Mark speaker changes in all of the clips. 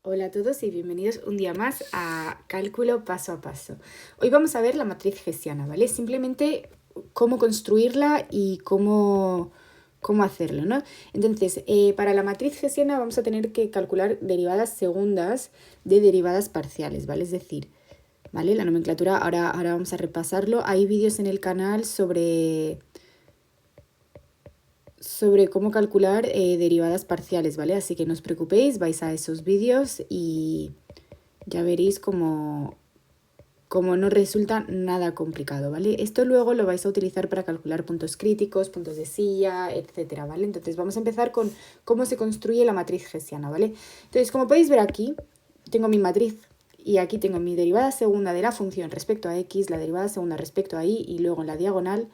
Speaker 1: Hola a todos y bienvenidos un día más a Cálculo Paso a Paso. Hoy vamos a ver la matriz hessiana, ¿vale? Simplemente cómo construirla y cómo hacerlo, ¿no? Entonces, para la matriz hessiana vamos a tener que calcular derivadas segundas de derivadas parciales, ¿vale? Es decir, ¿vale? La nomenclatura, ahora vamos a repasarlo. Hay vídeos en el canal sobre cómo calcular derivadas parciales, ¿vale? Así que no os preocupéis, vais a esos vídeos y ya veréis cómo no resulta nada complicado, ¿vale? Esto luego lo vais a utilizar para calcular puntos críticos, puntos de silla, etcétera, ¿vale? Entonces vamos a empezar con cómo se construye la matriz hessiana, ¿vale? Entonces, como podéis ver aquí, tengo mi matriz y aquí tengo mi derivada segunda de la función respecto a x, la derivada segunda respecto a y luego en la diagonal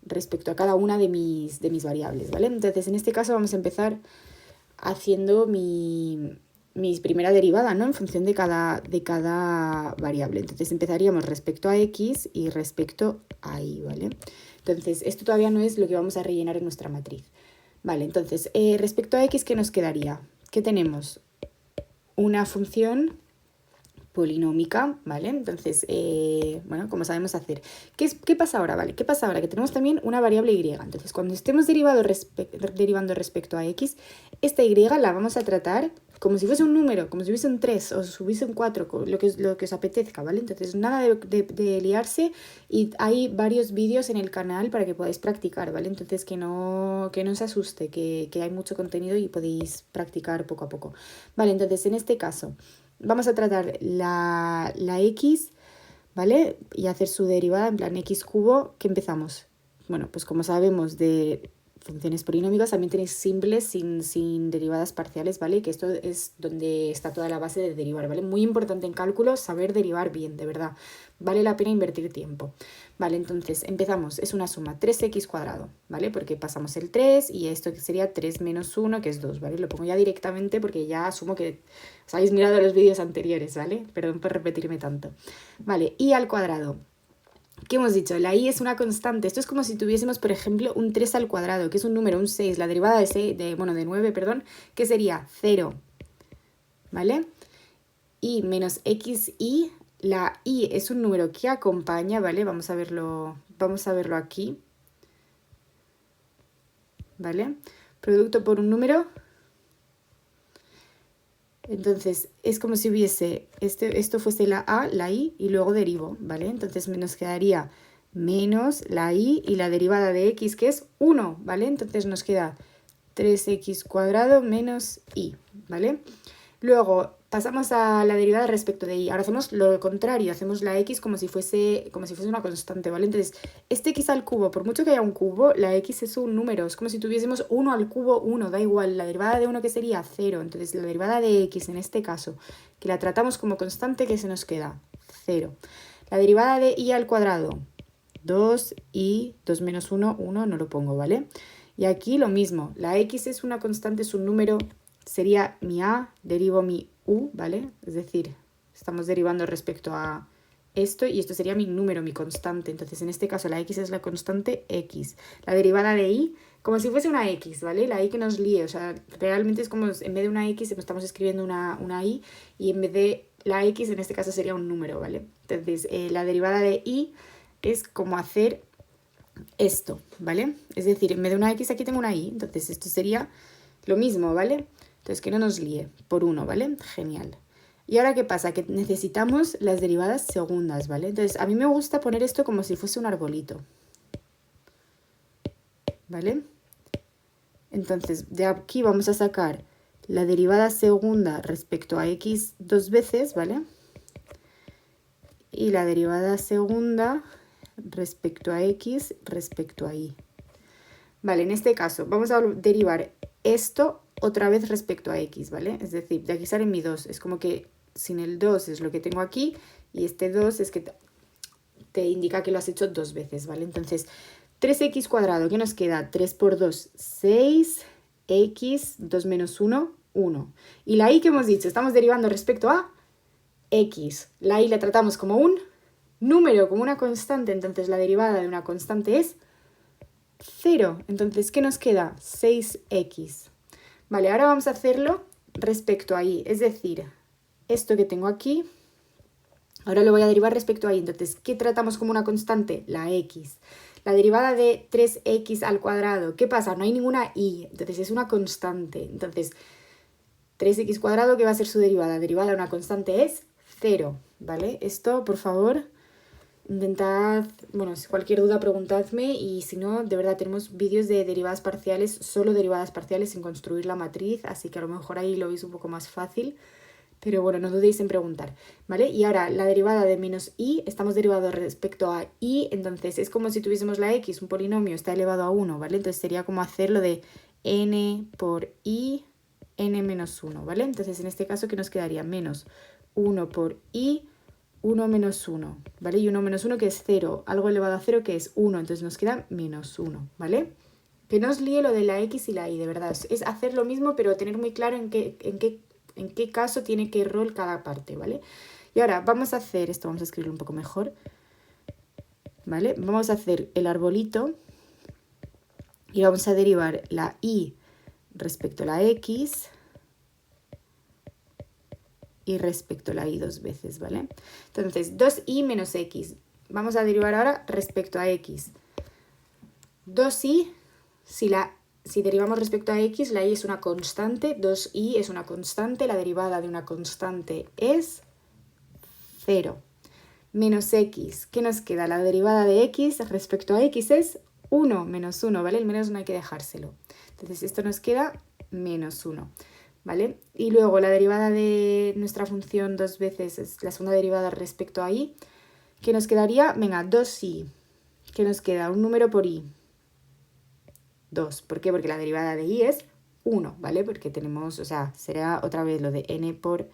Speaker 1: respecto a cada una de mis variables, ¿vale? Entonces, en este caso vamos a empezar haciendo mi primera derivada, ¿no? En función de cada variable. Entonces empezaríamos respecto a x y respecto a y, ¿vale? Entonces, esto todavía no es lo que vamos a rellenar en nuestra matriz. Vale, entonces, respecto a x, ¿qué nos quedaría? Que tenemos una función polinómica, ¿vale? Entonces, bueno, como sabemos hacer. ¿Qué pasa ahora? ¿Vale? ¿Qué pasa ahora? Que tenemos también una variable y. Entonces, cuando estemos derivando respecto a x, esta y la vamos a tratar como si fuese un número, como si hubiese un 3 o si hubiese un 4, lo que os apetezca, ¿vale? Entonces, nada de liarse y hay varios vídeos en el canal para que podáis practicar, ¿vale? Entonces, que no os asuste, que hay mucho contenido y podéis practicar poco a poco. Vale, entonces, en este caso vamos a tratar la x, ¿vale? Y hacer su derivada en plan x cubo, ¿qué empezamos? Bueno, pues como sabemos de funciones polinómicas, también tenéis simples sin derivadas parciales, ¿vale? Que esto es donde está toda la base de derivar, ¿vale? Muy importante en cálculo saber derivar bien, de verdad. Vale la pena invertir tiempo. Vale, entonces empezamos, es una suma 3x cuadrado, ¿vale? Porque pasamos el 3 y esto sería 3 menos 1, que es 2, ¿vale? Lo pongo ya directamente porque ya asumo que os habéis mirado los vídeos anteriores, ¿vale? Perdón por repetirme tanto. Vale, y al cuadrado. ¿Qué hemos dicho? La y es una constante. Esto es como si tuviésemos, por ejemplo, un 3 al cuadrado, que es un número, un 6. La derivada de 9, perdón, que sería 0, ¿vale? Y menos xy, la y es un número que acompaña, ¿vale? Vamos a verlo aquí, ¿vale? Producto por un número. Entonces, es como si hubiese, esto fuese la a, la y, y luego derivo, ¿vale? Entonces nos quedaría menos la y la derivada de x, que es 1, ¿vale? Entonces nos queda 3x cuadrado menos y, ¿vale? Luego pasamos a la derivada respecto de y. Ahora hacemos lo contrario, hacemos la x como si fuese una constante, ¿vale? Entonces, este x al cubo, por mucho que haya un cubo, la x es un número. Es como si tuviésemos 1 al cubo 1, da igual. La derivada de 1 que sería 0. Entonces, la derivada de x en este caso, que la tratamos como constante, ¿qué se nos queda? 0. La derivada de y al cuadrado, 2 y 2 menos 1, 1, no lo pongo, ¿vale? Y aquí lo mismo, la x es una constante, es un número, sería mi a, derivo mi u, ¿vale? Es decir, estamos derivando respecto a esto y esto sería mi número, mi constante. Entonces, en este caso, la x es la constante x. La derivada de y, como si fuese una x, ¿vale? La y que nos líe, o sea, realmente es como en vez de una x estamos escribiendo una y en vez de la x, en este caso sería un número, ¿vale? Entonces, la derivada de y es como hacer esto, ¿vale? Es decir, en vez de una x aquí tengo una y, entonces esto sería lo mismo, ¿vale? Entonces que no nos líe por 1, ¿vale? Genial. ¿Y ahora qué pasa? Que necesitamos las derivadas segundas, ¿vale? Entonces a mí me gusta poner esto como si fuese un arbolito, ¿vale? Entonces de aquí vamos a sacar la derivada segunda respecto a x dos veces, ¿vale? Y la derivada segunda respecto a x respecto a y. Vale, en este caso vamos a derivar esto otra vez respecto a x, ¿vale? Es decir, de aquí sale mi 2. Es como que sin el 2 es lo que tengo aquí y este 2 es que te indica que lo has hecho dos veces, ¿vale? Entonces, 3x cuadrado, ¿qué nos queda? 3 por 2, 6, x, 2 menos 1, 1. Y la y que hemos dicho, estamos derivando respecto a x. La y la tratamos como un número, como una constante, entonces la derivada de una constante es 0. Entonces, ¿qué nos queda? 6x. Vale, ahora vamos a hacerlo respecto a y, es decir, esto que tengo aquí, ahora lo voy a derivar respecto a y. Entonces, ¿qué tratamos como una constante? La x. La derivada de 3x al cuadrado, ¿qué pasa? No hay ninguna y, entonces es una constante. Entonces, 3x cuadrado, ¿qué va a ser su derivada? Derivada de una constante es 0, ¿vale? Esto, por favor, intentad, bueno, si cualquier duda preguntadme y si no, de verdad tenemos vídeos de derivadas parciales, solo derivadas parciales sin construir la matriz, así que a lo mejor ahí lo veis un poco más fácil. Pero bueno, no dudéis en preguntar, ¿vale? Y ahora la derivada de menos i, estamos derivados respecto a i, entonces es como si tuviésemos la x, un polinomio está elevado a 1, ¿vale? Entonces sería como hacerlo de n por i, n menos 1, ¿vale? Entonces en este caso, ¿qué nos quedaría? Menos 1 por i, 1 menos 1, ¿vale? Y 1 menos 1 que es 0, algo elevado a 0 que es 1, entonces nos queda menos 1, ¿vale? Que no os líe lo de la x y la y, de verdad, es hacer lo mismo pero tener muy claro en qué caso tiene qué rol cada parte, ¿vale? Y ahora vamos a hacer esto, vamos a escribirlo un poco mejor, ¿vale? Vamos a hacer el arbolito y vamos a derivar la y respecto a la x y respecto a la y dos veces, ¿vale? Entonces, 2i menos x. Vamos a derivar ahora respecto a x. 2i, si derivamos respecto a x, la y es una constante, 2i es una constante, la derivada de una constante es 0. Menos x, ¿qué nos queda? La derivada de x respecto a x es 1, menos 1, ¿vale? El menos no hay que dejárselo. Entonces esto nos queda menos 1, ¿vale? Y luego la derivada de nuestra función dos veces es la segunda derivada respecto a y, ¿qué nos quedaría? Venga, 2i, ¿qué nos queda? Un número por i. 2. ¿Por qué? Porque la derivada de i es 1, ¿vale? Porque tenemos, o sea, será otra vez lo de n por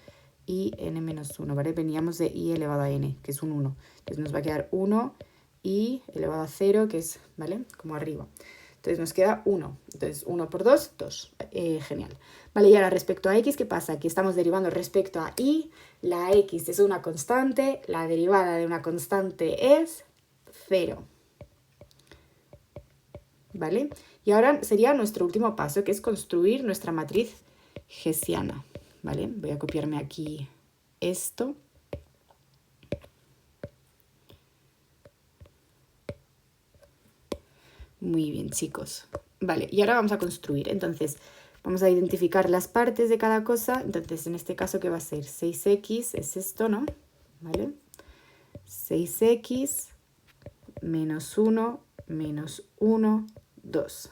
Speaker 1: i, n menos 1, ¿vale? Veníamos de i elevado a n, que es un 1. Entonces nos va a quedar 1 i elevado a 0, que es, ¿vale? Como arriba. Entonces nos queda 1. Entonces 1 por 2, 2. Genial. Vale, y ahora respecto a x, ¿qué pasa? Aquí estamos derivando respecto a y. La x es una constante, la derivada de una constante es 0. ¿Vale? Y ahora sería nuestro último paso, que es construir nuestra matriz hessiana, ¿vale? Voy a copiarme aquí esto. Muy bien, chicos. Vale, y ahora vamos a construir. Entonces, vamos a identificar las partes de cada cosa. Entonces, en este caso, ¿qué va a ser? 6x es esto, ¿no? ¿Vale? 6x menos 1 menos 1, 2.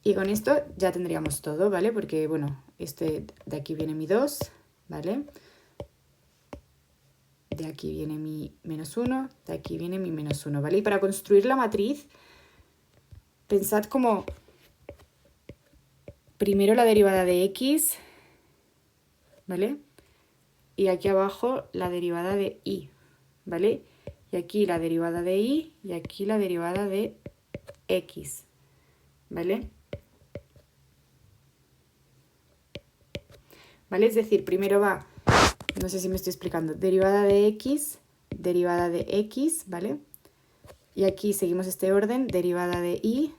Speaker 1: Y con esto ya tendríamos todo, ¿vale? Porque, bueno, este de aquí viene mi 2, ¿vale? De aquí viene mi menos 1, de aquí viene mi menos 1, ¿vale? Y para construir la matriz, pensad como primero la derivada de x, ¿vale? Y aquí abajo la derivada de y, ¿vale? Y aquí la derivada de y y aquí la derivada de x, ¿vale? ¿Vale? Es decir, primero va, no sé si me estoy explicando, derivada de x, ¿vale? Y aquí seguimos este orden, derivada de y,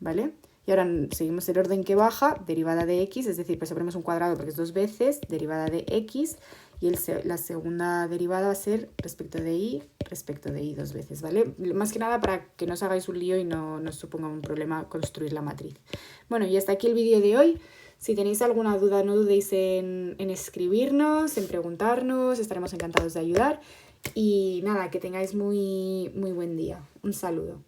Speaker 1: ¿vale? Y ahora seguimos el orden que baja, derivada de x, es decir, pues ponemos un cuadrado porque es dos veces, derivada de x, y la segunda derivada va a ser respecto de y dos veces, ¿vale? Más que nada para que no os hagáis un lío y no os suponga un problema construir la matriz. Bueno, y hasta aquí el vídeo de hoy. Si tenéis alguna duda, no dudéis en escribirnos, en preguntarnos, estaremos encantados de ayudar. Y nada, que tengáis muy buen día. Un saludo.